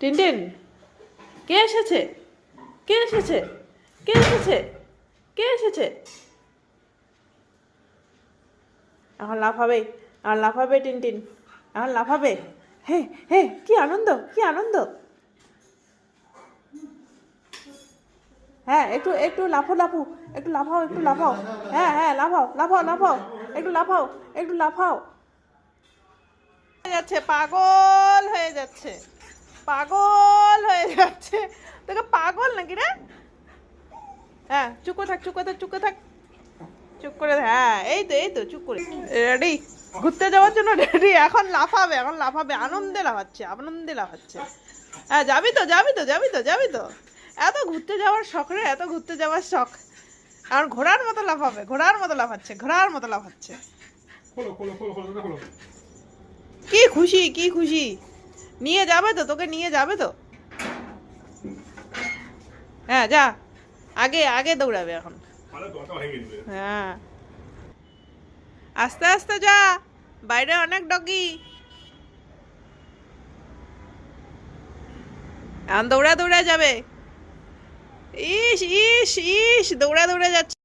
Tintin, কে এসেছে? কে এসেছে? কে এসেছে? কে এসেছে? এখন লাফাবে, এখন লাফাবে টিনটিন, এখন লাফাবে। হে হে, কি আনন্দ, কি আনন্দ! হ্যাঁ, একটু একটু লাফো লাফু, একটু লাফাও, একটু লাফাও। হ্যাঁ হ্যাঁ, লাফাও লাফাও লাফাও, একটু লাফাও, একটু লাফাও। যাচ্ছে, পাগল হয়ে যাচ্ছে, পাগল হয়ে যাচ্ছে। তোকে পাগল নাকি রে? হ্যাঁ, চুপ করে থাক, চুপ করে থাক, চুপ করে থাক, চুপ করে থাক। হ্যাঁ, এই তো চুপ করে। রেডি ঘুরতে যাওয়ার জন্য রেডি। এখন লাফাবে, এখন লাফাবে, আনন্দে লাফাচ্ছে, আনন্দে লাফাচ্ছে। হ্যাঁ, যাবি তো, যাবি তো, যাবি তো, যাবি তো। এত ঘুরতে যাওয়ার শখ রে, এত ঘুরতে যাওয়ার শখ। আর ঘোড়ার মতো লাফাবে, ঘোড়ার মতো লাফাচ্ছে, ঘোড়ার মতো লাফাচ্ছে। কি খুশি, কি খুশি! নিয়ে যাবে তো, তোকে নিয়ে যাবে তো। হ্যাঁ, যা, আগে আগে দৌড়াবে এখন। হ্যাঁ, আস্তে আস্তে যা, বাইরে অনেক ডগি। এখন দৌড়া দৌড়া যাবে। ইস ইস ইস, দৌড়া দৌড়া যাচ্ছে।